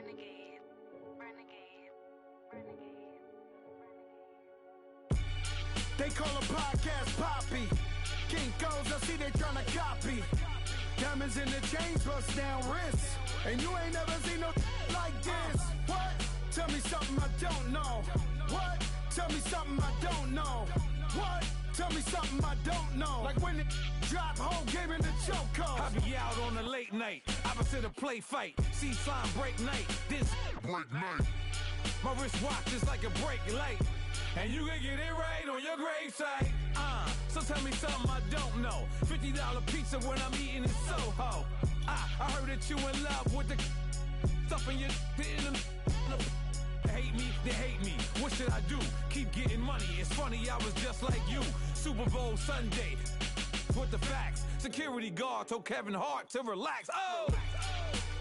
Renegade, renegade, renegade, renegade. They call a podcast Poppy. Kinkos, I see they tryna copy. Diamonds in the chains, bust down wrists. And you ain't never seen no like this. What? Tell me something I don't know. What? Tell me something I don't know. What? Tell me something I don't know. Like when it drop, whole game in the chokehold. I be out on a late night, opposite a play fight. See sign break night, this break night. My wristwatch is like a brake light, and you can get it right on your gravesite. So tell me something I don't know. $50 pizza when I'm eating in Soho. I heard that you in love with the stuff in your hate me, they hate me. What should I do? Keep getting money. It's funny, I was just like you. Super Bowl Sunday with the facts. Security guard told Kevin Hart to relax. Oh!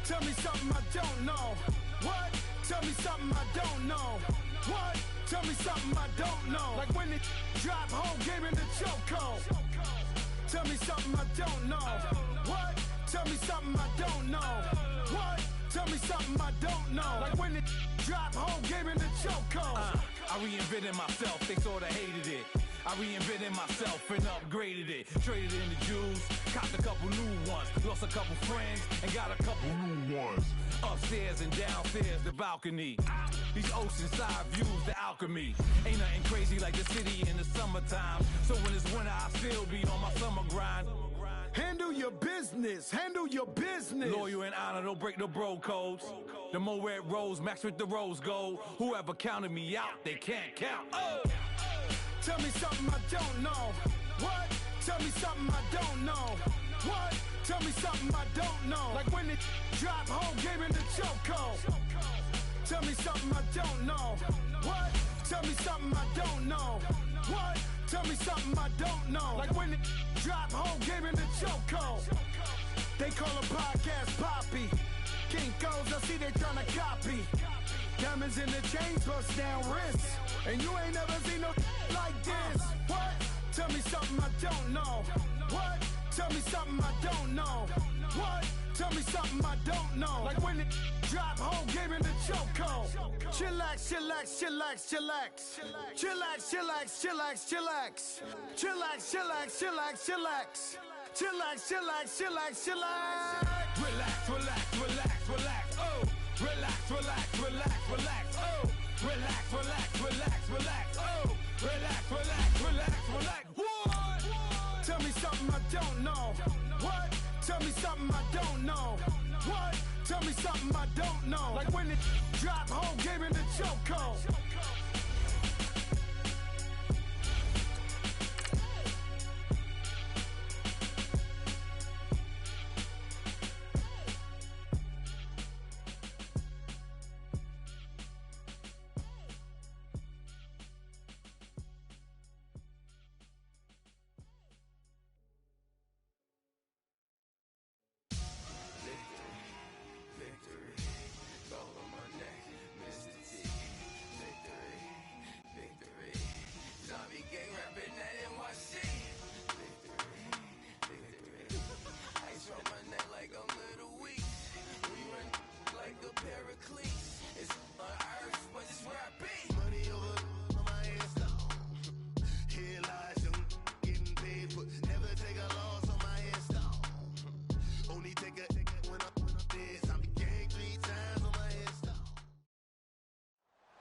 Tell me something I don't know. What? Tell me something I don't know. What? Tell me something I don't know. Like when it drop, whole game in the chokehold. Tell me something I don't know. What? Tell me something I don't know. What? Tell me something I don't know. Like when it drop, whole game in the chokehold. I reinvented myself, they sorta hated it. I reinvented myself and upgraded it. Traded in the Jews, copped a couple new ones. Lost a couple friends and got a couple new ones. Upstairs and downstairs, the balcony. These oceanside views, the alchemy. Ain't nothing crazy like the city in the summertime. So when it's winter, I still be on my summer grind. Handle your business, handle your business. Loyal and honor, don't break the bro codes. The more red rose, max with the rose gold. Whoever counted me out, they can't count. Oh! Tell me something I don't know. What? Tell me something I don't know. What? Tell me something I don't know. Like when it drop, whole game in the chokehold. Tell me something I don't know. What? Tell me something I don't know. What? Tell me something I don't know. Like when it drop, whole game in the chokehold. They call a podcast Poppy. Kinkos, I see they tryna copy. Diamonds in the chains, bust down wrists. And you ain't never seen no like this. What? Tell me something I don't know. What? Tell me something I don't know. What? Tell me something I don't know. Like when it drop, whole game in the chokehold. Chillax, chillax, chillax, chillax. Chillax, chillax, chillax, chillax. Chillax, chillax, chillax, chillax. Chillax, chillax, chillax, chillax. Relax, relax, relax, relax, oh! Relax, relax, relax, relax, oh! Relax, relax, relax, relax, oh! Relax, relax, relax, relax, what? Tell me something I don't know. What? Tell me something I don't know. What? Tell me something I don't know. Like when it drop, whole game in the chokehold.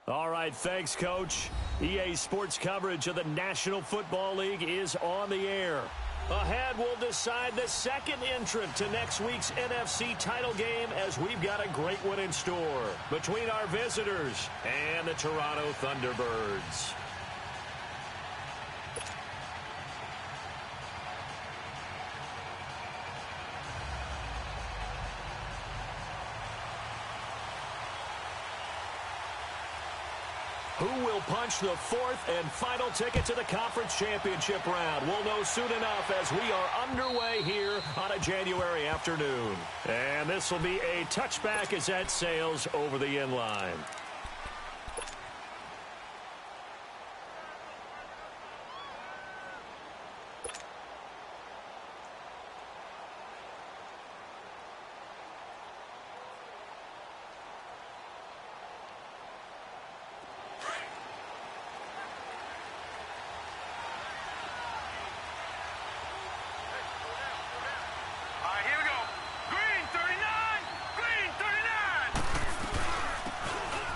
All right, thanks, Coach. EA Sports coverage of the National Football League is on the air. Ahead, we'll decide the second entrant to next week's NFC title game as we've got a great one in store between our visitors and the Toronto Thunderbirds. Who will punch the fourth and final ticket to the conference championship round? We'll know soon enough as we are underway here on a January afternoon. And this will be a touchback as that sails over the end line.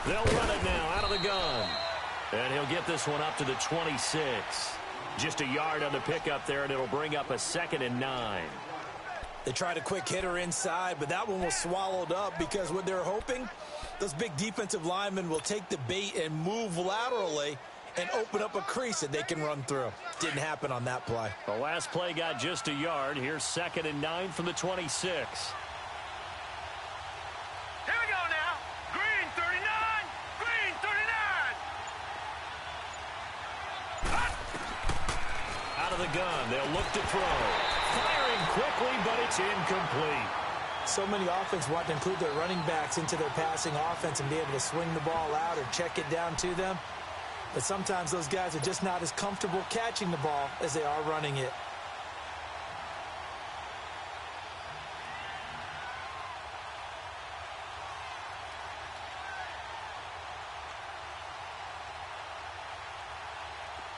They'll run it now out of the gun. And he'll get this one up to the 26. Just a yard on the pickup there, and it'll bring up a 2nd and 9. They tried a quick hitter inside, but that one was swallowed up because what they're hoping, those big defensive linemen will take the bait and move laterally and open up a crease that they can run through. Didn't happen on that play. The last play got just a yard. Here's 2nd and 9 from the 26. Here we go now. Green 39. Green 39. Out of the gun. They'll look to throw. Firing quickly, but it's incomplete. So many offense want to include their running backs into their passing offense and be able to swing the ball out or check it down to them. But sometimes those guys are just not as comfortable catching the ball as they are running it.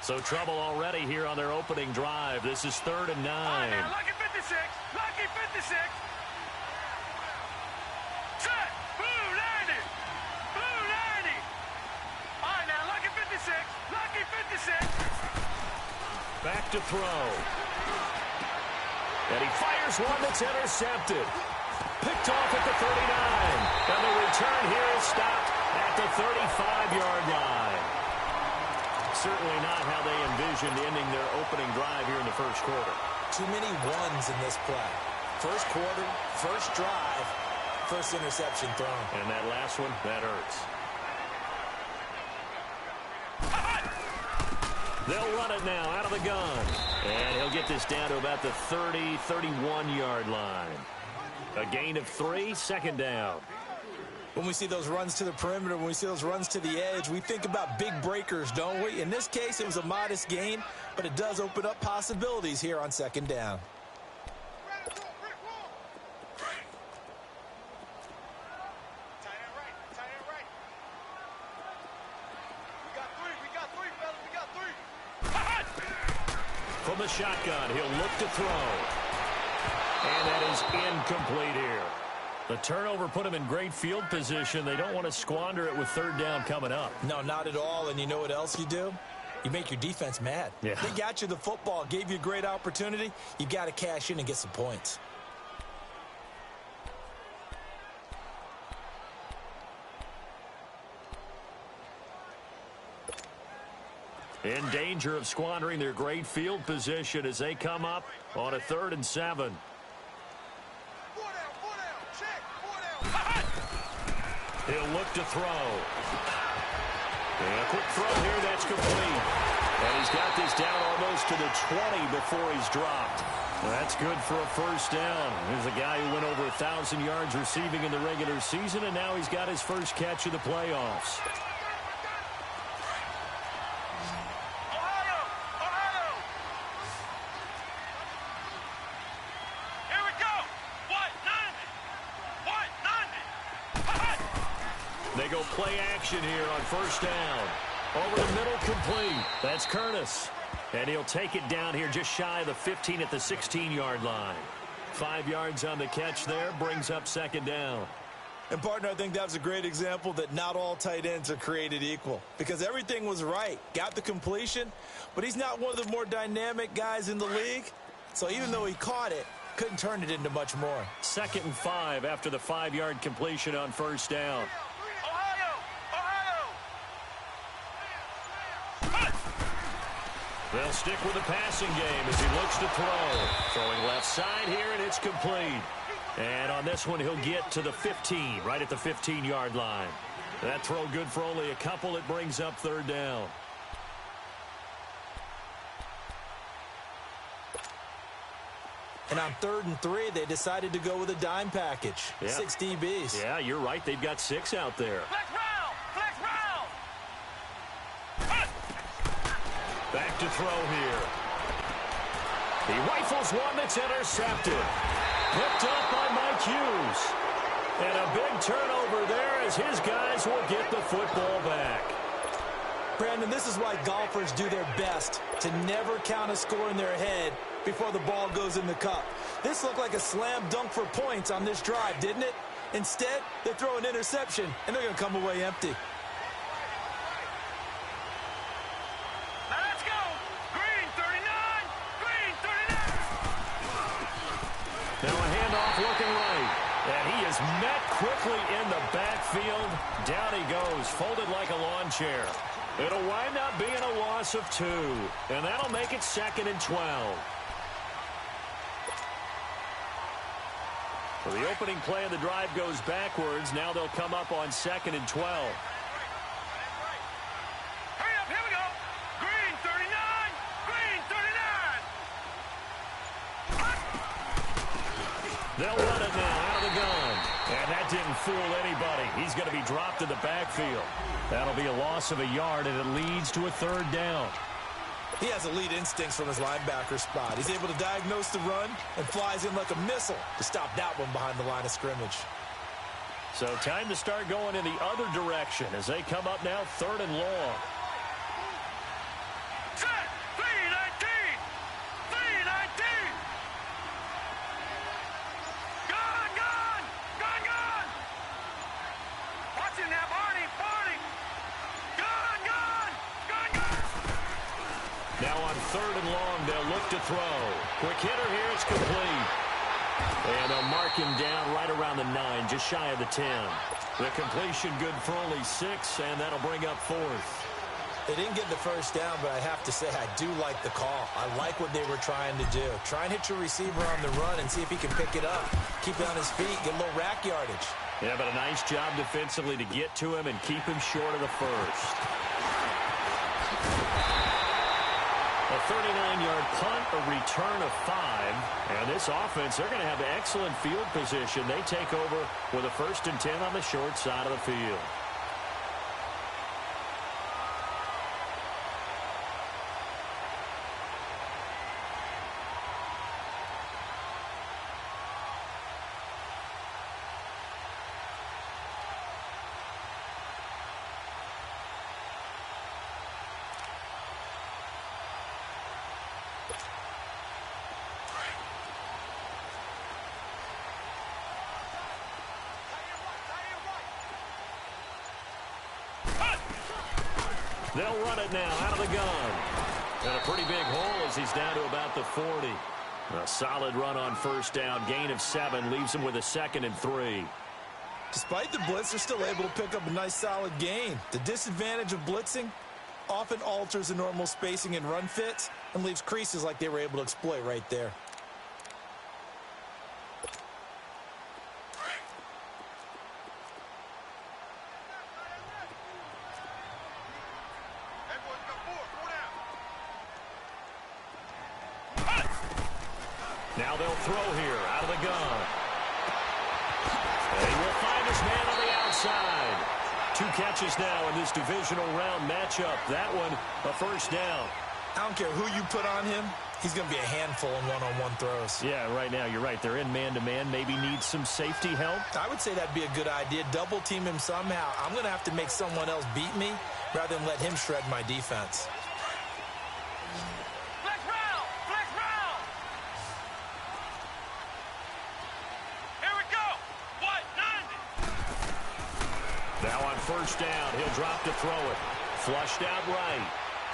So trouble already here on their opening drive. This is 3rd and 9. All right, now, lucky 56. Lucky 56. Set. Blue 90. Blue 90. All right, now, lucky 56. Lucky 56. Back to throw. And he fires one that's intercepted. Picked off at the 39. And the return here is stopped at the 35-yard line. Certainly not how they envisioned ending their opening drive here in the first quarter. Too many ones in this play. First quarter, first drive, first interception thrown. And that last one, that hurts. They'll run it now out of the gun. And he'll get this down to about the 30, 31-yard line. A gain of 3, 2nd down. When we see those runs to the perimeter, when we see those runs to the edge, we think about big breakers, don't we? In this case, it was a modest gain, but it does open up possibilities here on 2nd down. From the shotgun, he'll look to throw. And that is incomplete here. The turnover put him in great field position. They don't want to squander it with 3rd down coming up. No, not at all. And you know what else you do? You make your defense mad. Yeah. They got you the football, gave you a great opportunity. You got to cash in and get some points. In danger of squandering their great field position as they come up on a 3rd and 7. He'll look to throw. And a quick throw here, that's complete. And he's got this down almost to the 20 before he's dropped. That's good for a first down. Here's a guy who went over 1,000 yards receiving in the regular season, and now he's got his first catch of the playoffs. They go play action here on first down. Over the middle, complete. That's Curtis. And he'll take it down here just shy of the 15 at the 16-yard line. 5 yards on the catch there, brings up 2nd down. And, partner, I think that was a great example that not all tight ends are created equal. Because everything was right. Got the completion, but he's not one of the more dynamic guys in the league. So even though he caught it, couldn't turn it into much more. 2nd and 5 after the 5-yard completion on first down. They'll stick with the passing game as he looks to throw. Throwing left side here, and it's complete. And on this one, he'll get to the 15, right at the 15-yard line. That throw good for only a couple. It brings up 3rd down. And on 3rd and 3, they decided to go with a dime package. Yeah. 6 DBs. Yeah, you're right. They've got 6 out there. Back to throw here. He rifles one that's intercepted. Picked up by Mike Hughes. And a big turnover there as his guys will get the football back. Brandon, this is why golfers do their best to never count a score in their head before the ball goes in the cup. This looked like a slam dunk for points on this drive, didn't it? Instead, they throw an interception, and they're going to come away empty. safely in the backfield. Down he goes, folded like a lawn chair. It'll wind up being a loss of 2, and that'll make it 2nd and 12. So the opening play of the drive goes backwards. Now they'll come up on 2nd and 12. Hurry up, here we go. Green 39, green 39. They'll run it now out of the gun. And that didn't fool anybody. He's going to be dropped in the backfield. That'll be a loss of a yard, and it leads to a 3rd down. He has elite instincts from his linebacker spot. He's able to diagnose the run and flies in like a missile to stop that one behind the line of scrimmage. So time to start going in the other direction as they come up now 3rd and long. Set, 319, 319. Gone, gone, gone, gone. Watch him now, Barney, Barney. Gone, gone, gone, gone. Now on 3rd and long, they'll look to throw. Quick hitter here, it's complete. And they'll mark him down right around the 9, just shy of the 10. The completion good for only 6, and that'll bring up 4th. They didn't get the first down, but I have to say I do like the call. I like what they were trying to do. Try and hit your receiver on the run and see if he can pick it up. Keep it on his feet, get a little rack yardage. Yeah, but a nice job defensively to get to him and keep him short of the first. A 39-yard punt, a return of 5. And this offense, they're going to have excellent field position. They take over with a 1st and 10 on the short side of the field. They'll run it now out of the gun. And a pretty big hole as he's down to about the 40. A solid run on 1st down. Gain of 7 leaves him with a 2nd and 3. Despite the blitz, they're still able to pick up a nice solid gain. The disadvantage of blitzing often alters the normal spacing and run fits and leaves creases like they were able to exploit right there. Now they'll throw here out of the gun. And he will find his man on the outside. 2 catches now in this divisional round matchup. That one, a 1st down. I don't care who you put on him. He's going to be a handful in one-on-one throws. Yeah, right now, you're right. They're in man-to-man. Maybe need some safety help. I would say that'd be a good idea. Double team him somehow. I'm going to have to make someone else beat me rather than let him shred my defense. Flex round, flex round. Here we go. What, 90? Now on 1st down, he'll drop to throw it. Flushed out right.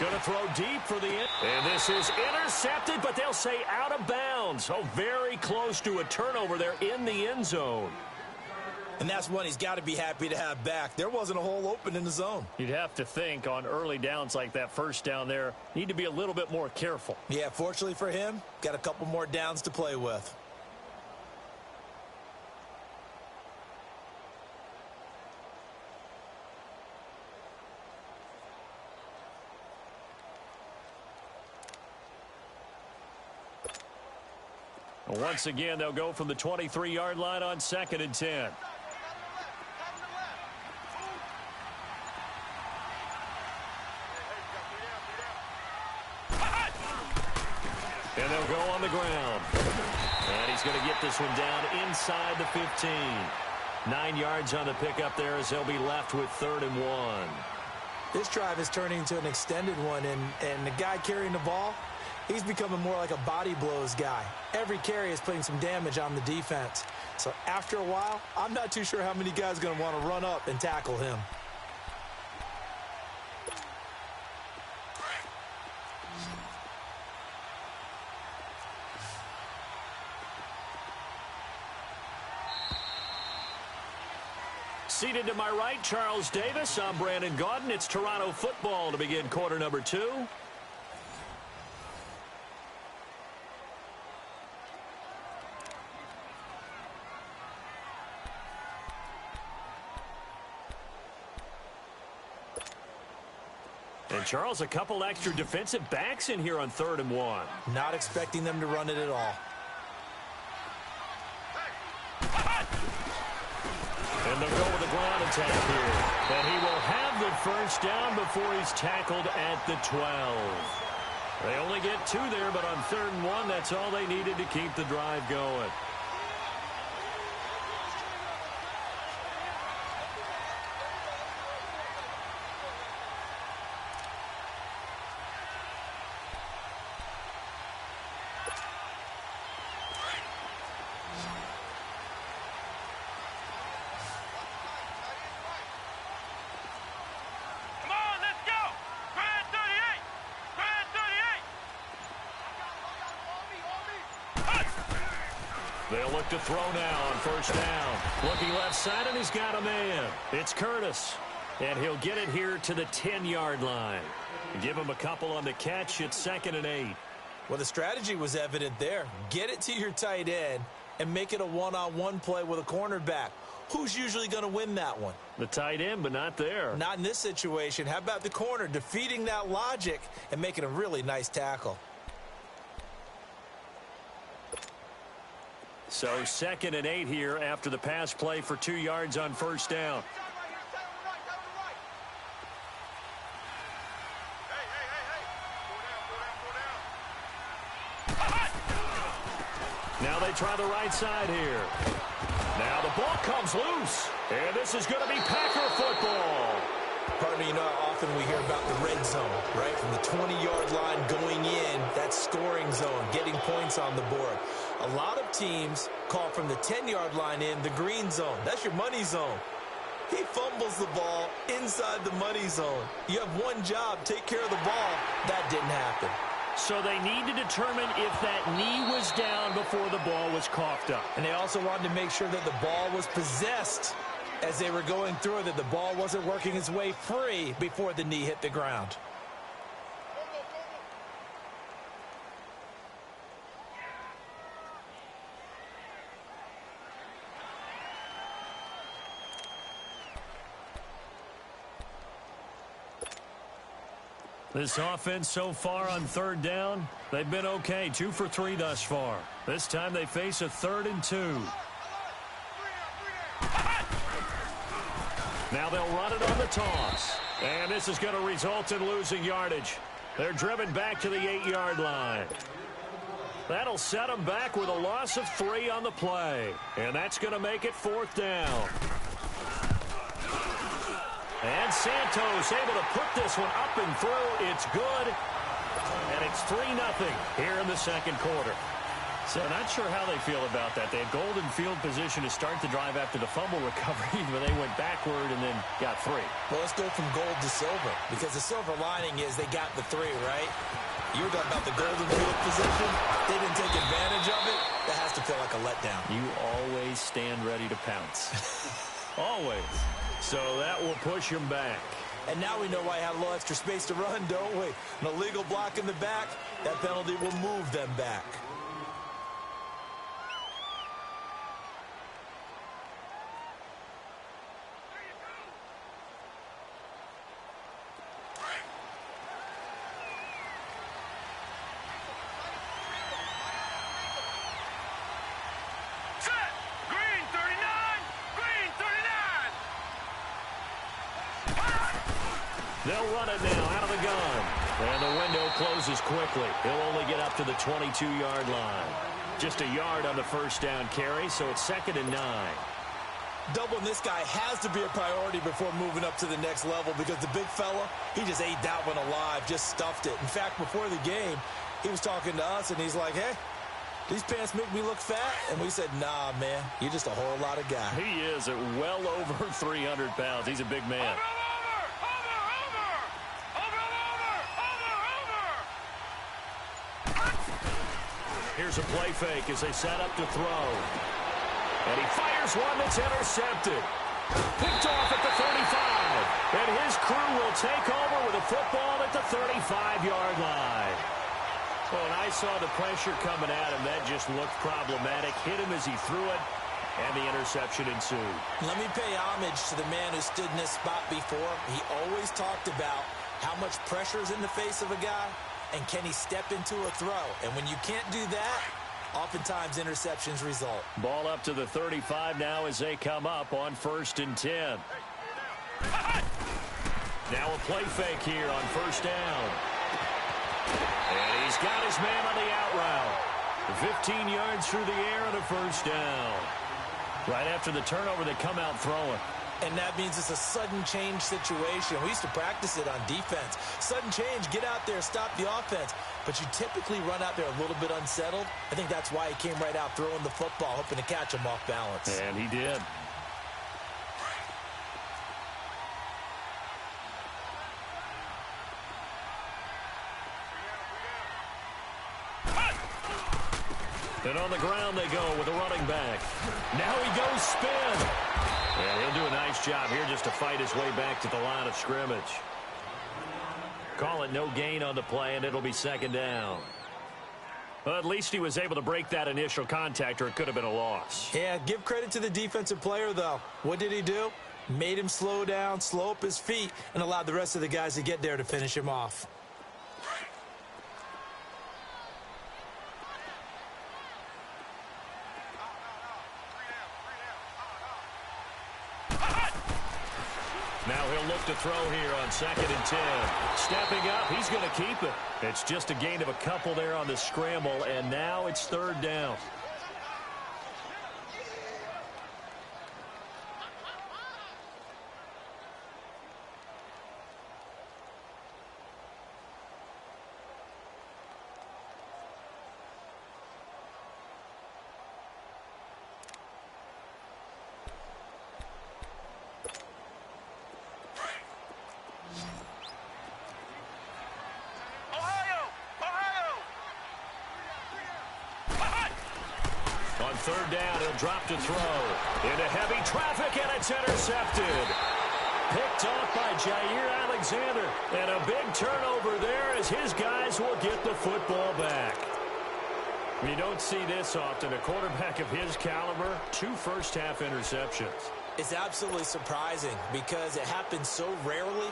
Going to throw deep for the end. And this is intercepted, but they'll say out of bounds. Oh, very close to a turnover there in the end zone. And that's one he's got to be happy to have back. There wasn't a hole open in the zone. You'd have to think on early downs like that 1st down there, need to be a little bit more careful. Yeah, fortunately for him, got a couple more downs to play with. Once again, they'll go from the 23-yard line on 2nd and 10. And they'll go on the ground. And he's going to get this one down inside the 15. 9 yards on the pickup there as they'll be left with 3rd and 1. This drive is turning into an extended one, and the guy carrying the ball, he's becoming more like a body blows guy. Every carry is putting some damage on the defense. So after a while, I'm not too sure how many guys are going to want to run up and tackle him. Seated to my right, Charles Davis. I'm Brandon Gaudin. It's Toronto football to begin quarter number 2. And, Charles, a couple extra defensive backs in here on 3rd and 1. Not expecting them to run it at all. And they'll go with a ground attack here. And he will have the first down before he's tackled at the 12. They only get 2 there, but on 3rd and 1, that's all they needed to keep the drive going. They'll look to throw now on 1st down. Looking left side, and he's got a man. It's Curtis. And he'll get it here to the 10-yard line. Give him a couple on the catch. It's 2nd and 8. Well, the strategy was evident there. Get it to your tight end and make it a one-on-one play with a cornerback. Who's usually going to win that one? The tight end, but not there. Not in this situation. How about the corner defeating that logic and making a really nice tackle? So 2nd and 8 here after the pass play for 2 yards on 1st down. Now they try the right side here. Now the ball comes loose. And this is going to be Packer football. Partner, you know how often we hear about the red zone, right? From the 20-yard line going in, that scoring zone, getting points on the board. A lot of teams call from the 10-yard line in the green zone. That's your money zone. He fumbles the ball inside the money zone. You have one job, take care of the ball. That didn't happen. So they need to determine if that knee was down before the ball was coughed up. And they also wanted to make sure that the ball was possessed as they were going through it, that the ball wasn't working its way free before the knee hit the ground. This offense so far on 3rd down, they've been okay. 2 for 3 thus far. This time they face a 3rd and 2. Now they'll run it on the toss. And this is going to result in losing yardage. They're driven back to the 8-yard line. That'll set them back with a loss of 3 on the play. And that's going to make it 4th down. And Santos able to put this one up and through. It's good. And it's 3-0 here in the 2nd quarter. So not sure how they feel about that. They had golden field position to start the drive after the fumble recovery, but they went backward and then got 3. Well, let's go from gold to silver, because the silver lining is they got the 3, right? You were talking about the golden field position. They didn't take advantage of it. That has to feel like a letdown. You always stand ready to pounce. Always. So that will push him back. And now we know why I had a little extra space to run, don't we? An illegal block in the back, that penalty will move them back. They'll run it now out of the gun. And the window closes quickly. He'll only get up to the 22-yard line. Just a yard on the 1st down carry, so it's 2nd and 9. Doubling this guy has to be a priority before moving up to the next level, because the big fella, he just ate that one alive, just stuffed it. In fact, before the game, he was talking to us, and he's like, hey, these pants make me look fat? And we said, nah, man, you're just a whole lot of guy. He is at well over 300 pounds. He's a big man. Here's a play fake as they set up to throw. And he fires one that's intercepted. Picked off at the 35. And his crew will take over with a football at the 35-yard line. Well, when I saw the pressure coming at him, that just looked problematic. Hit him as he threw it, and the interception ensued. Let me pay homage to the man who stood in this spot before. He always talked about how much pressure is in the face of a guy, and can he step into a throw. And when you can't do that, oftentimes interceptions result. Ball up to the 35 now as they come up on 1st and 10. Now a play fake here on 1st down. And he's got his man on the out route. 15 yards through the air and a 1st down. Right after the turnover, they come out throwing. And that means it's a sudden change situation. We used to practice it on defense. Sudden change, get out there, stop the offense. But you typically run out there a little bit unsettled. I think that's why he came right out throwing the football, hoping to catch him off balance. And he did. And on the ground they go with a running back. Now he goes spin. And he'll do a nice job here just to fight his way back to the line of scrimmage. Call it no gain on the play, and it'll be 2nd down. Well, at least he was able to break that initial contact, or it could have been a loss. Yeah, give credit to the defensive player, though. What did he do? Made him slow down, slow up his feet, and allowed the rest of the guys to get there to finish him off. Now he'll look to throw here on 2nd and 10. Stepping up, he's going to keep it. It's just a gain of a couple there on the scramble, and now it's 3rd down. On 3rd down, he'll drop to throw. Into heavy traffic, and it's intercepted. Picked off by Jair Alexander. And a big turnover there as his guys will get the football back. You don't see this often. A quarterback of his caliber, 2 first-half interceptions. It's absolutely surprising because it happens so rarely.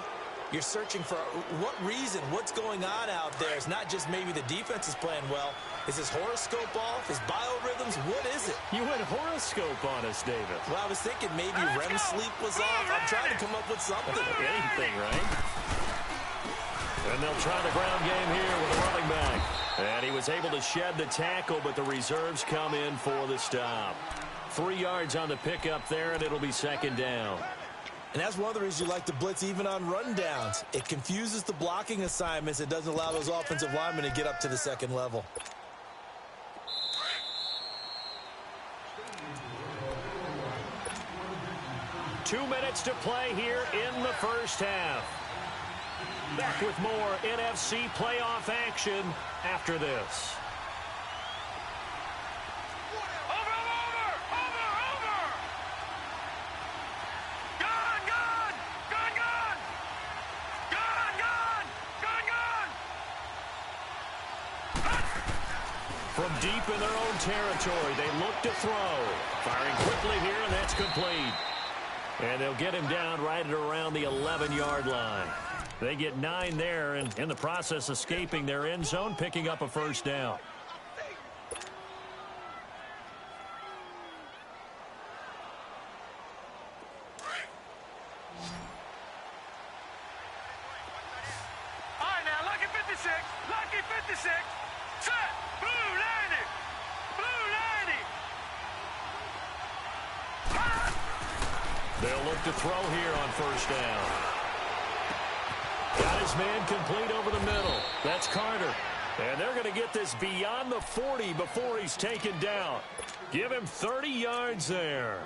You're searching for what reason, what's going on out there. It's not just maybe the defense is playing well. Is his horoscope off? His biorhythms? What is it? You went horoscope on us, David. Well, I was thinking maybe REM sleep was off. I'm trying to come up with something. Anything, right? And they'll try the ground game here with a running back. And he was able to shed the tackle, but the reserves come in for the stop. 3 yards on the pickup there, and it'll be 2nd down. And that's one of the reasons you like to blitz even on rundowns. It confuses the blocking assignments. It doesn't allow those offensive linemen to get up to the 2nd level. Two minutes to play here in the 1st half. Back with more NFC playoff action after this. From deep in their own territory, they look to throw. Firing quickly here, and that's complete. And they'll get him down right at around the 11-yard line. They get 9 there, and in the process, escaping their end zone, picking up a 1st down. All right, now, lucky 56, lucky 56. Set, blue 90, blue 90. They'll look to throw here on 1st down. Got his man complete over the middle. That's Carter. And they're going to get this beyond the 40 before he's taken down. Give him 30 yards there.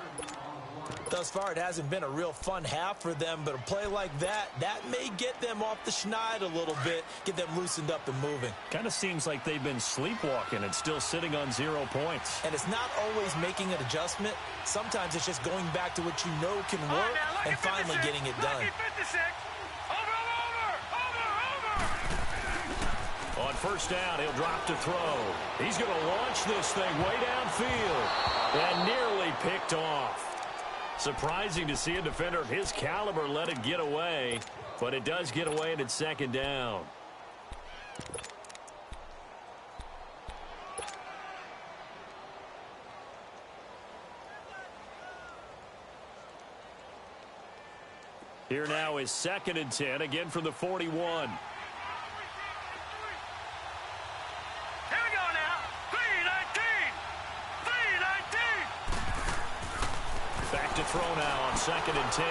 Thus far, it hasn't been a real fun half for them, but a play like that may get them off the schneid a little bit, get them loosened up and moving. Kind of seems like they've been sleepwalking and still sitting on 0 points. And it's not always making an adjustment. Sometimes it's just going back to what you know can work and finally getting it done. On first down, he'll drop to throw. He's going to launch this thing way downfield and nearly picked off. Surprising to see a defender of his caliber let it get away, but it does get away and it's second down. Here now is 2nd and 10, again from the 41. To throw now on 2nd and 10.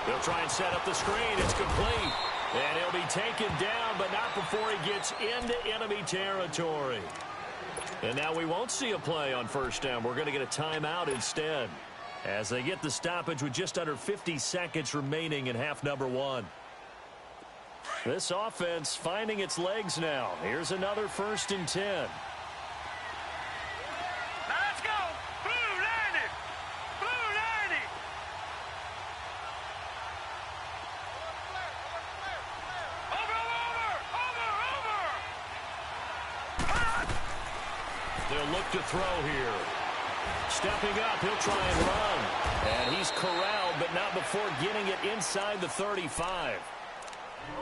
They'll try and set up the screen. It's complete. And he'll be taken down, but not before he gets into enemy territory. And now we won't see a play on first down. We're going to get a timeout instead, as they get the stoppage with just under 50 seconds remaining in half number 1. This offense finding its legs now. Here's another 1st and 10. To throw here. Stepping up, he'll try and run. And he's corralled, but not before getting it inside the 35.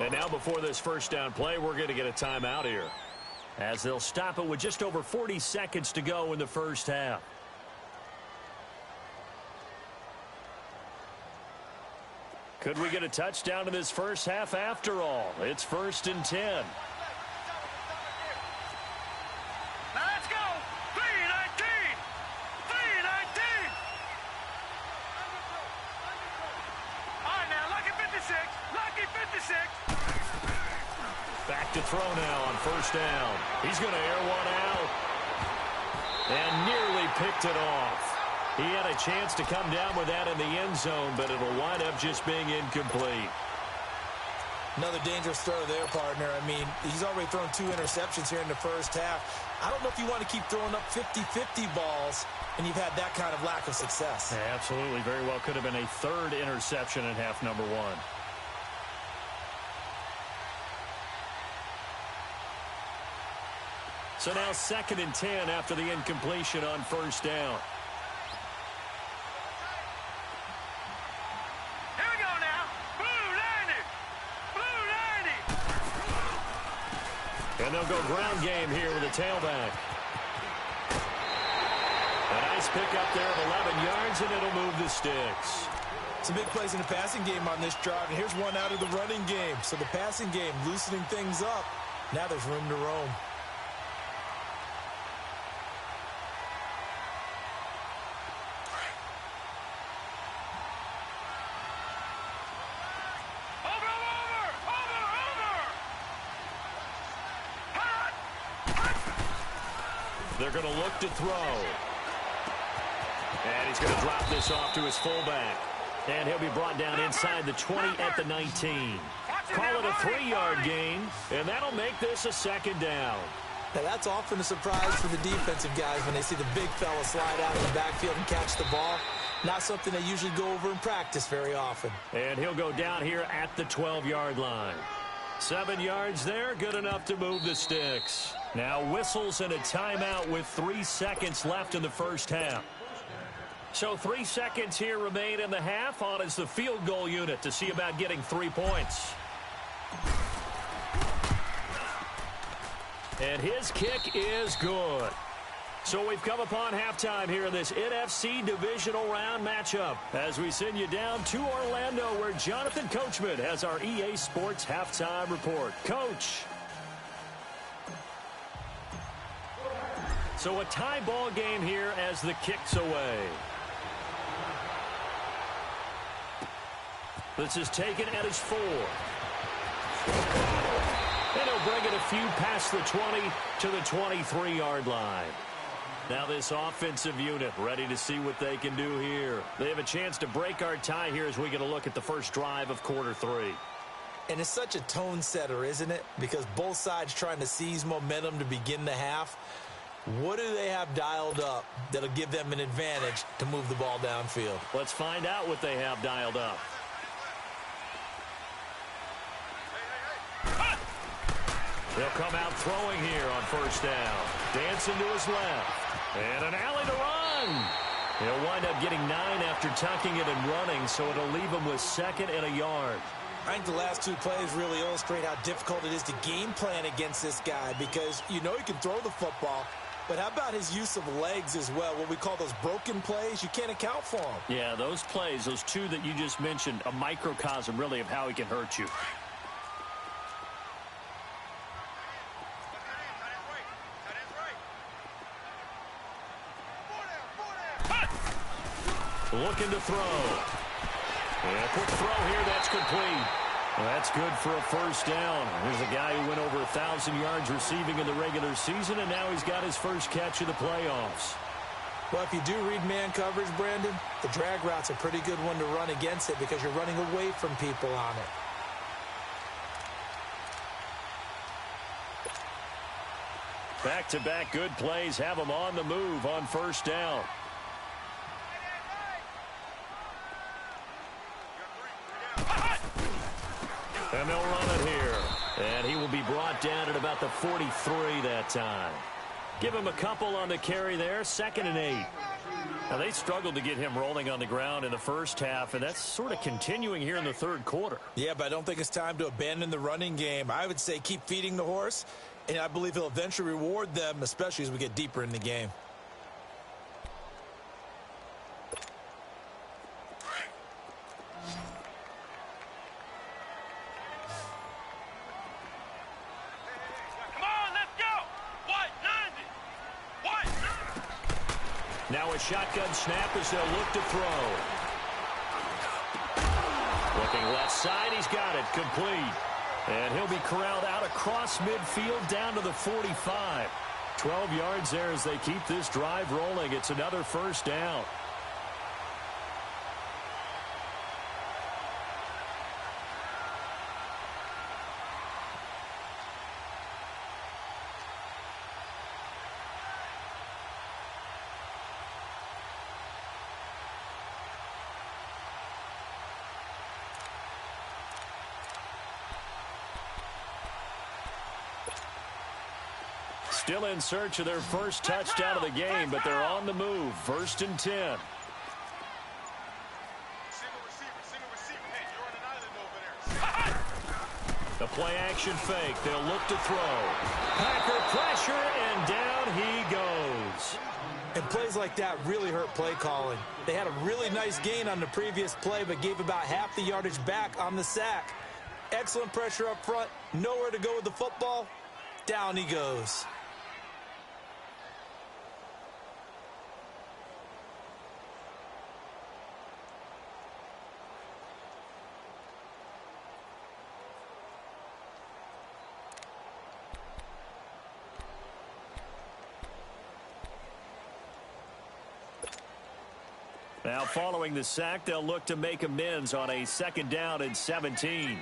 And now before this first down play, we're going to get a timeout here, as they'll stop it with just over 40 seconds to go in the first half. Could we get a touchdown in this first half after all? It's 1st and 10. Back to throw now on first down. He's going to air one out. And nearly picked it off. He had a chance to come down with that in the end zone, but it'll wind up just being incomplete. Another dangerous throw there, partner. I mean, he's already thrown 2 interceptions here in the first half. I don't know if you want to keep throwing up 50-50 balls, and you've had that kind of lack of success. Yeah, absolutely. Very well could have been a 3rd interception in half number 1. So now 2nd and 10 after the incompletion on first down. Here we go now. Blue 90. And they'll go ground game here with a tailback. A nice pick up there of 11 yards, and it'll move the sticks. Some big plays in the passing game on this drive, and here's one out of the running game. So the passing game loosening things up. Now there's room to roam. They're going to look to throw. And he's going to drop this off to his fullback. And he'll be brought down inside the 20 at the 19. Call it a 3-yard gain, and that'll make this a 2nd down. Now, that's often a surprise for the defensive guys when they see the big fella slide out in the backfield and catch the ball. Not something they usually go over in practice very often. And he'll go down here at the 12-yard line. 7 yards there, good enough to move the sticks. Now whistles and a timeout with 3 seconds left in the first half. So 3 seconds here remain in the half. On is the field goal unit to see about getting 3 points. And his kick is good. So we've come upon halftime here in this NFC divisional round matchup as we send you down to Orlando, where Jonathan Coachman has our EA Sports halftime report. Coach. So a tie ball game here as the kick's away. This is taken at his 4. And he'll bring it a few past the 20 to the 23-yard line. Now this offensive unit ready to see what they can do here. They have a chance to break our tie here as we get a look at the first drive of quarter 3. And it's such a tone setter, isn't it? Because both sides trying to seize momentum to begin the half. What do they have dialed up that'll give them an advantage to move the ball downfield? Let's find out what they have dialed up. They'll come out throwing here on first down. Dancing to his left. And an alley to run. He'll wind up getting 9 after tucking it and running, so it'll leave him with 2nd and a yard. I think the last 2 plays really illustrate how difficult it is to game plan against this guy because you know he can throw the football, but how about his use of legs as well? What we call those broken plays, you can't account for them. Yeah, those plays, those 2 that you just mentioned, a microcosm really of how he can hurt you. Looking to throw. And a quick throw here, that's complete. Well, that's good for a first down. Here's a guy who went over 1,000 yards receiving in the regular season, and now he's got his first catch of the playoffs. Well, if you do read man coverage, Brandon, the drag route's a pretty good one to run against it because you're running away from people on it. Back-to-back good plays have him on the move on first down. And they'll run it here. And he will be brought down at about the 43 that time. Give him a couple on the carry there, 2nd and 8. Now, they struggled to get him rolling on the ground in the first half, and that's sort of continuing here in the third quarter. Yeah, but I don't think it's time to abandon the running game. I would say keep feeding the horse, and I believe he'll eventually reward them, especially as we get deeper in the game. Now a shotgun snap as they'll look to throw. Looking left side, he's got it, complete. And he'll be corralled out across midfield down to the 45. 12 yards there as they keep this drive rolling. It's another first down. Still in search of their first touchdown of the game, but they're on the move. 1st and 10. The play-action fake. They'll look to throw. Packer pressure, and down he goes. And plays like that really hurt play calling. They had a really nice gain on the previous play, but gave about half the yardage back on the sack. Excellent pressure up front. Nowhere to go with the football. Down he goes. Now following the sack, they'll look to make amends on a 2nd down and 17.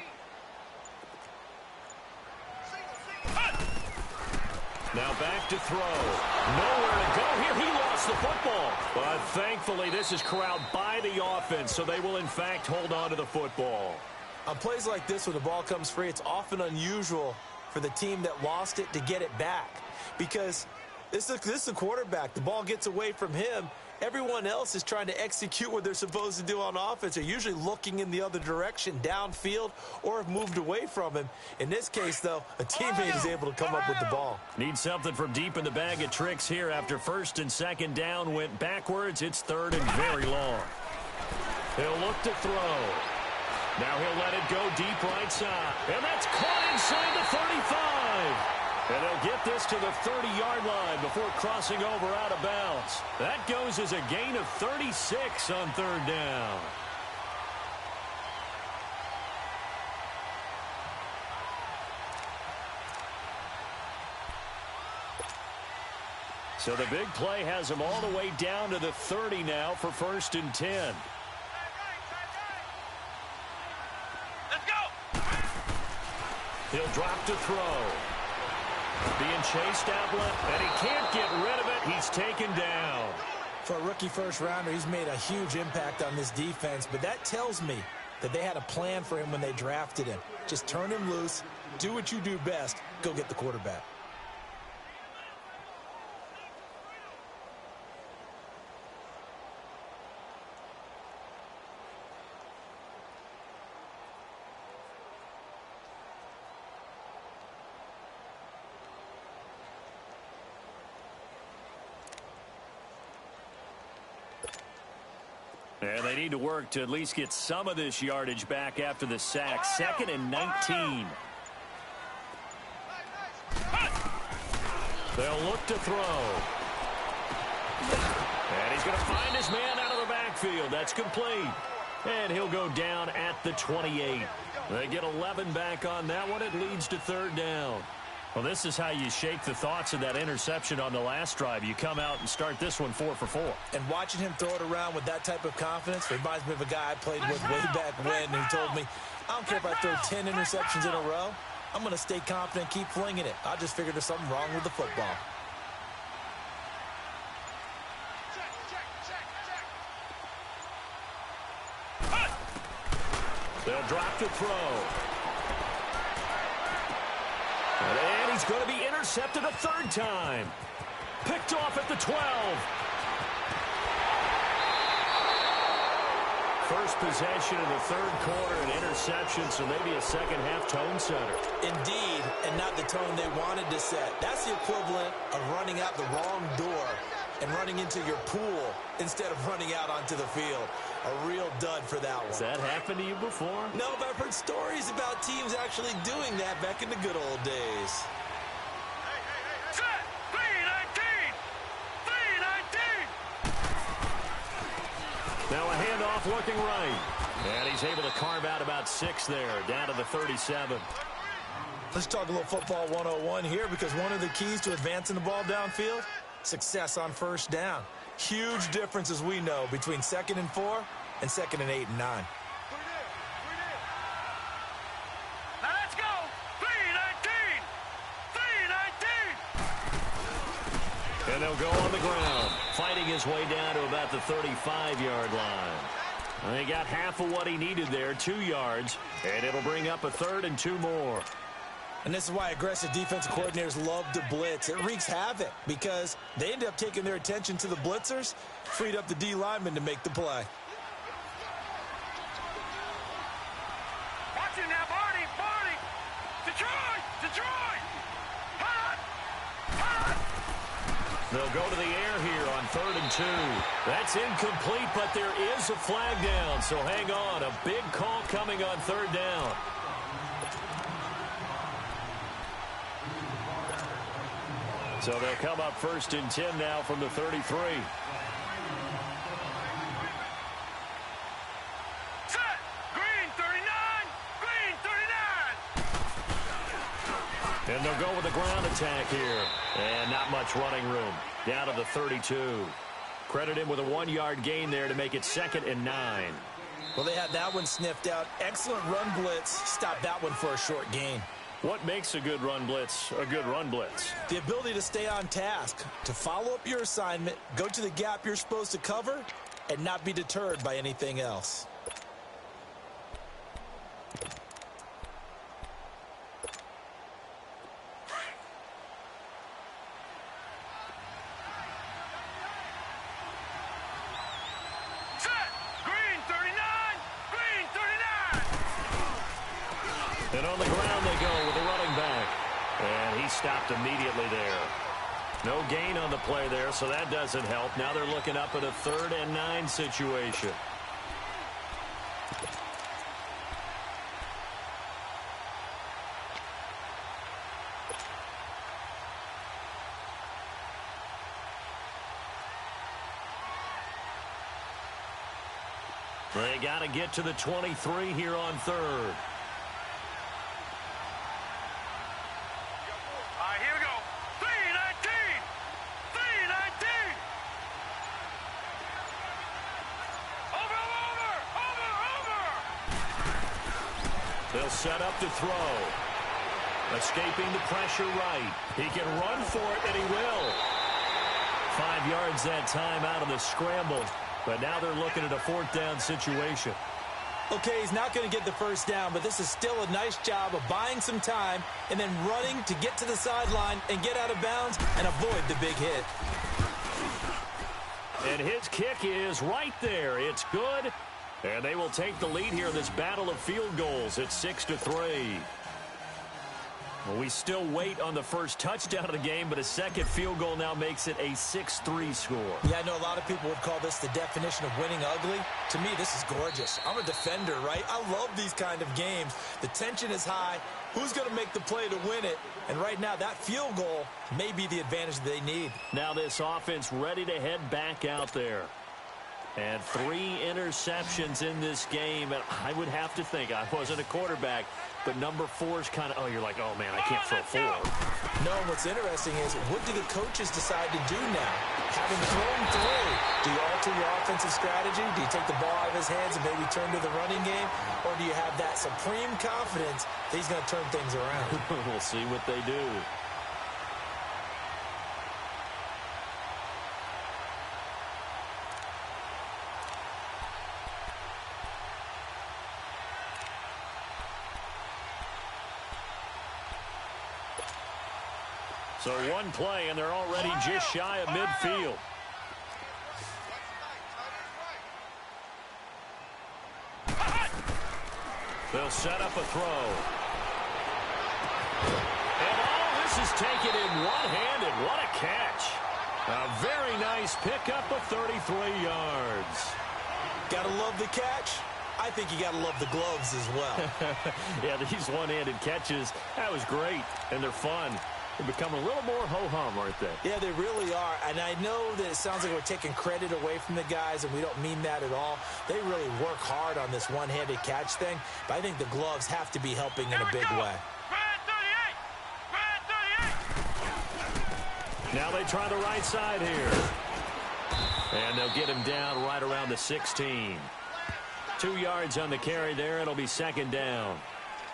Now back to throw. Nowhere to go here. He lost the football. But thankfully this is corralled by the offense, so they will in fact hold on to the football. On plays like this when the ball comes free, it's often unusual for the team that lost it to get it back. Because this is the quarterback. The ball gets away from him. Everyone else is trying to execute what they're supposed to do on offense. They're usually looking in the other direction, downfield, or have moved away from him. In this case, though, a teammate is able to come up with the ball. Need something from deep in the bag of tricks here after 1st and 2nd down went backwards. It's 3rd and very long. He'll look to throw. Now he'll let it go deep right side. And that's caught inside the 35. And they'll get this to the 30-yard line before crossing over out of bounds. That goes as a gain of 36 on 3rd down. So the big play has him all the way down to the 30 now for 1st and 10. Let's go. He'll drop to throw. Being chased out left, and he can't get rid of it. He's taken down. For a rookie first-rounder, he's made a huge impact on this defense, but that tells me that they had a plan for him when they drafted him. Just turn him loose, do what you do best, go get the quarterback. And they need to work to at least get some of this yardage back after the sack. 2nd and 19. They'll look to throw. And he's going to find his man out of the backfield. That's complete. And he'll go down at the 28. They get 11 back on that one. It leads to 3rd down. Well, this is how you shake the thoughts of that interception on the last drive. You come out and start this one 4 for 4. And watching him throw it around with that type of confidence reminds me of a guy I played with way back when who told me, I don't care if I throw 10 interceptions in a row. I'm going to stay confident and keep flinging it. I just figured there's something wrong with the football. They'll drop to throw. And he's going to be intercepted a 3rd time. Picked off at the 12. First possession of the 3rd quarter, an interception, so maybe a second-half tone setter. Indeed, and not the tone they wanted to set. That's the equivalent of running out the wrong door and running into your pool instead of running out onto the field. A real dud for that one. Has that happened to you before? No, but I've heard stories about teams actually doing that back in the good old days. Set. 3-19. 3-19. Now a handoff looking right. And he's able to carve out about 6 there, down to the 37. Let's talk a little football 101 here, because one of the keys to advancing the ball downfield, success on 1st down. Huge difference, as we know, between 2nd and 4 and 2nd and 8 and 9. Now let's go. 3-19. 3-19. And they'll go on the ground, fighting his way down to about the 35-yard line. And he got half of what he needed there, 2 yards, and it'll bring up a 3rd and 2 more. And this is why aggressive defensive coordinators love to blitz. It wreaks havoc because they end up taking their attention to the blitzers, freed up the D lineman to make the play. Watch it now, Barney. Barney. Detroit. Detroit. Hot. Hot. They'll go to the air here on 3rd and 2. That's incomplete, but there is a flag down, so hang on. A big call coming on 3rd down. So they'll come up 1st and 10 now from the 33. Set. Green 39. Green 39. And they'll go with a ground attack here. And not much running room. Down to the 32. Credit him with a 1-yard gain there to make it 2nd and 9. Well, they had that one sniffed out. Excellent run blitz. Stopped that one for a short gain. What makes a good run blitz a good run blitz? The ability to stay on task, to follow up your assignment, go to the gap you're supposed to cover, and not be deterred by anything else. Set. Green 39. Green 39. And on the ground they go with the running back. And he stopped immediately there. No gain on the play there, so that doesn't help. Now they're looking up at a 3rd and 9 situation. They got to get to the 23 here on 3rd. All right, here we go. 3-19. 3-19. They'll set up to throw. Escaping the pressure right. He can run for it, and he will. 5 yards that time out of the scramble. But now they're looking at a 4th down situation. Okay, he's not going to get the first down, but this is still a nice job of buying some time and then running to get to the sideline and get out of bounds and avoid the big hit. And his kick is right there. It's good. And they will take the lead here in this battle of field goals. It's 6-3. Well, we still wait on the first touchdown of the game, but a second field goal now makes it a 6-3 score. Yeah, I know a lot of people would call this the definition of winning ugly. To me, this is gorgeous. I'm a defender, right? I love these kind of games. The tension is high. Who's going to make the play to win it? And right now, that field goal may be the advantage they need. Now this offense ready to head back out there. And 3 interceptions in this game. And I would have to think, I wasn't a quarterback, but number 4 is kind of, you're like, oh, man, I can't throw 4. No, what's interesting is, what do the coaches decide to do now? Having thrown 3, do you alter your offensive strategy? Do you take the ball out of his hands and maybe turn to the running game? Or do you have that supreme confidence that he's going to turn things around? We'll see what they do. So 1 play, and they're already just shy of midfield. They'll set up a throw. And this is taken in one-handed. What a catch. A very nice pickup of 33 yards. Gotta love the catch. I think you gotta love the gloves as well. Yeah, these one-handed catches, that was great, and they're fun. They become a little more ho-hum, aren't they? Yeah, they really are. And I know that it sounds like we're taking credit away from the guys, and we don't mean that at all. They really work hard on this one-handed catch thing, but I think the gloves have to be helping in a big way. Now they try the right side here. And they'll get him down right around the 16. 2 yards on the carry there. It'll be 2nd down.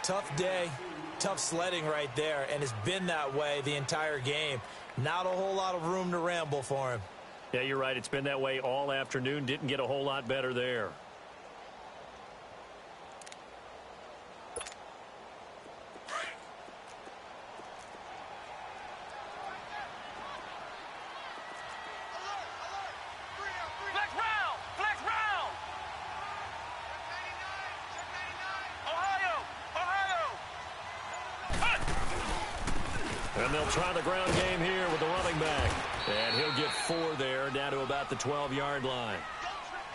Tough day. Tough sledding right there, and it's been that way the entire game. Not a whole lot of room to ramble for him. Yeah, you're right. It's been that way all afternoon. Didn't get a whole lot better there. And they'll try the ground game here with the running back. And he'll get 4 there, down to about the 12-yard line.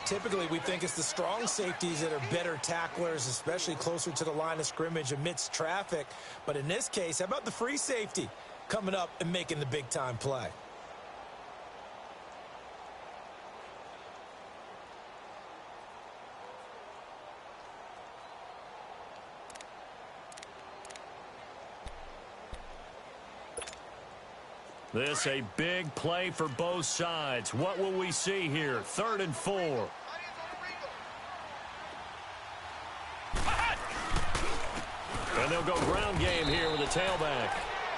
Typically, we think it's the strong safeties that are better tacklers, especially closer to the line of scrimmage amidst traffic. But in this case, how about the free safety coming up and making the big-time play? This a big play for both sides. What will we see here? 3rd and 4. And they'll go ground game here with a tailback.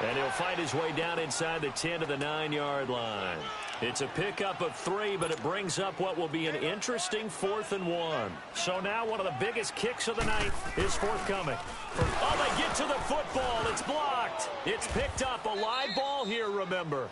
And he'll fight his way down inside the 10 to the 9-yard line. It's a pickup of 3, but it brings up what will be an interesting 4th and 1. So now one of the biggest kicks of the night is forthcoming. They get to the football. It's blocked. It's picked up. A live ball here, remember.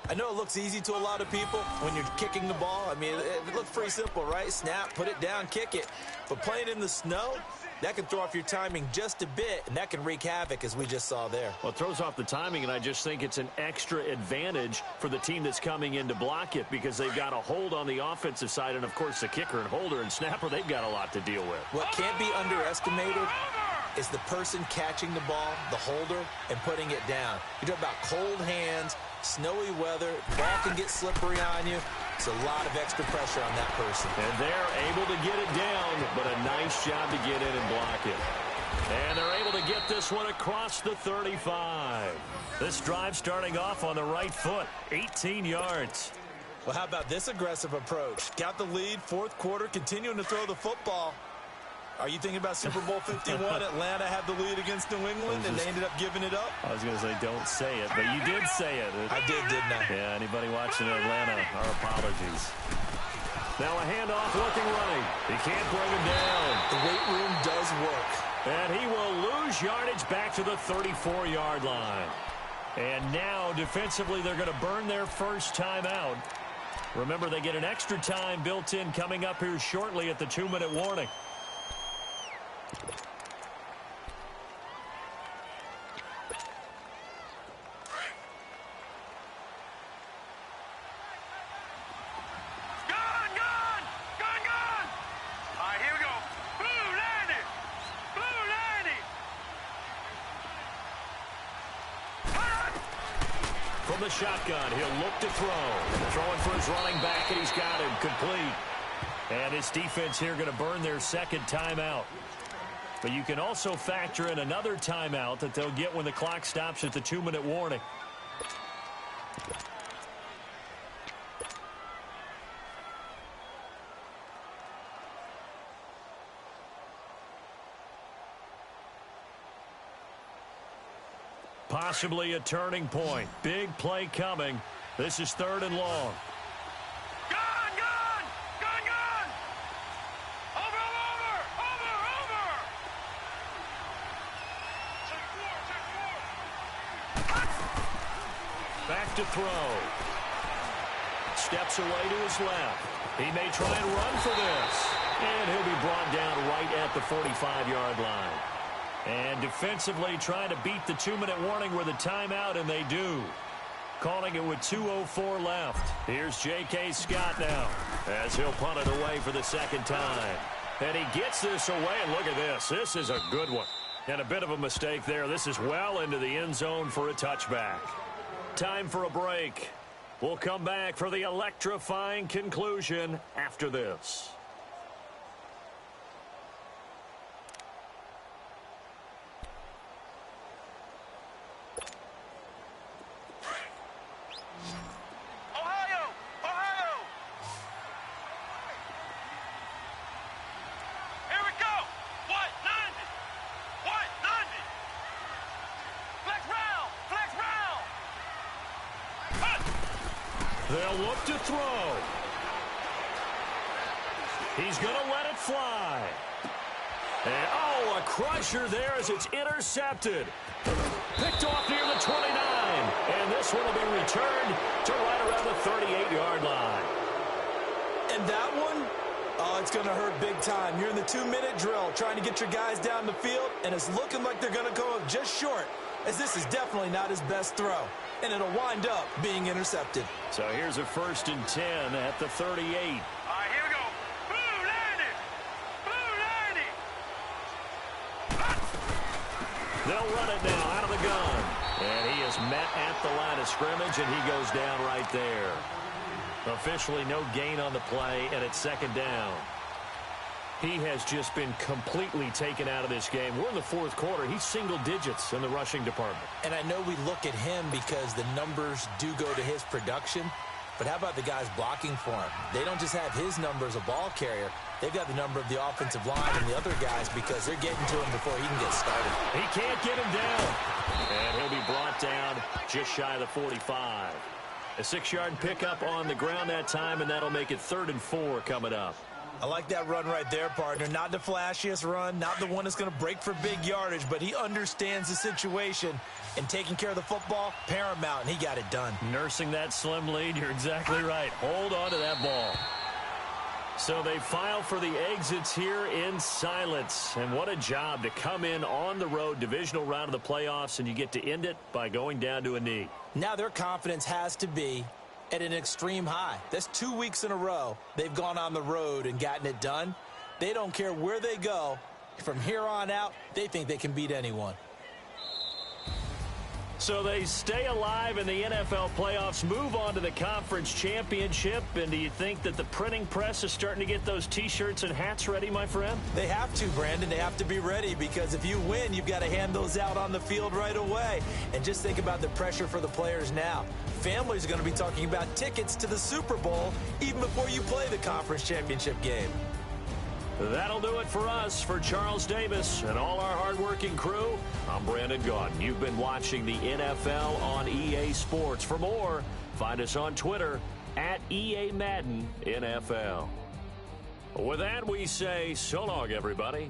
I know it looks easy to a lot of people when you're kicking the ball. I mean, it looks pretty simple, right? Snap, put it down, kick it. But playing in the snow, that can throw off your timing just a bit, and that can wreak havoc, as we just saw there. Well, it throws off the timing, and I just think it's an extra advantage for the team that's coming in to block it because they've got a hold on the offensive side, and, of course, the kicker and holder and snapper, they've got a lot to deal with. What can't be underestimated is the person catching the ball, the holder, and putting it down. You're talking about cold hands, snowy weather, ball can get slippery on you. It's a lot of extra pressure on that person. And they're able to get it down, but a nice job to get in and block it. And they're able to get this one across the 35. This drive starting off on the right foot, 18 yards. Well, how about this aggressive approach? Got the lead, 4th quarter, continuing to throw the football. Are you thinking about Super Bowl 51? Atlanta had the lead against New England, and they ended up giving it up? I was going to say don't say it, but you did say it. I did, didn't I? Yeah, anybody watching Atlanta, our apologies. Now a handoff looking right. He can't bring him down. The weight room does work. And he will lose yardage back to the 34-yard line. And now, defensively, they're going to burn their first timeout. Remember, they get an extra time built in coming up here shortly at the 2-minute warning. From the shotgun, he'll look to throw. Throwing for his running back, and he's got him complete. And his defense here going to burn their second timeout. But you can also factor in another timeout that they'll get when the clock stops at the 2-minute warning. Possibly a turning point. Big play coming. This is 3rd and long. Gun! Gun! Gun! Gun! Over! Over! Over! Over! Take 4! Back to throw. Steps away to his left. He may try and run for this. And he'll be brought down right at the 45-yard line. And defensively trying to beat the 2-minute warning with a timeout, and they do. Calling it with 2:04 left. Here's J.K. Scott now as he'll punt it away for the second time. And he gets this away, and look at this. This is a good one. And a bit of a mistake there. This is well into the end zone for a touchback. Time for a break. We'll come back for the electrifying conclusion after this. They'll look to throw. He's going to let it fly. And, oh, a crusher there as it's intercepted. Picked off near the 29. And this one will be returned to right around the 38-yard line. And that one, oh, it's going to hurt big time. You're in the 2-minute drill trying to get your guys down the field, and it's looking like they're going to go just short, as this is definitely not his best throw. And it'll wind up being intercepted. So here's a 1st and 10 at the 38. All right, here we go. Blue landing! Blue landing! They'll run it now out of the gun. And he is met at the line of scrimmage, and he goes down right there. Officially no gain on the play, and it's 2nd down. He has just been completely taken out of this game. We're in the 4th quarter. He's single digits in the rushing department. And I know we look at him because the numbers do go to his production. But how about the guys blocking for him? They don't just have his number as a ball carrier. They've got the number of the offensive line and the other guys because they're getting to him before he can get started. He can't get him down. And he'll be brought down just shy of the 45. A 6-yard pickup on the ground that time, and that'll make it 3rd and 4 coming up. I like that run right there, partner. Not the flashiest run, not the one that's going to break for big yardage, but he understands the situation, and taking care of the football, paramount, and he got it done. Nursing that slim lead, you're exactly right. Hold on to that ball. So they file for the exits here in silence. And what a job to come in on the road, divisional round of the playoffs, and you get to end it by going down to a knee. Now their confidence has to be at an extreme high. That's 2 weeks in a row they've gone on the road and gotten it done. They don't care where they go. From here on out, they think they can beat anyone. So they stay alive in the NFL playoffs, move on to the conference championship. And do you think that the printing press is starting to get those T-shirts and hats ready, my friend? They have to, Brandon. They have to be ready because if you win, you've got to hand those out on the field right away. And just think about the pressure for the players now. Families are going to be talking about tickets to the Super Bowl even before you play the conference championship game. That'll do it for us. For Charles Davis and all our hardworking crew, I'm Brandon Gaudin. You've been watching the NFL on EA Sports. For more, find us on Twitter at EA Madden NFL. With that, we say so long, everybody.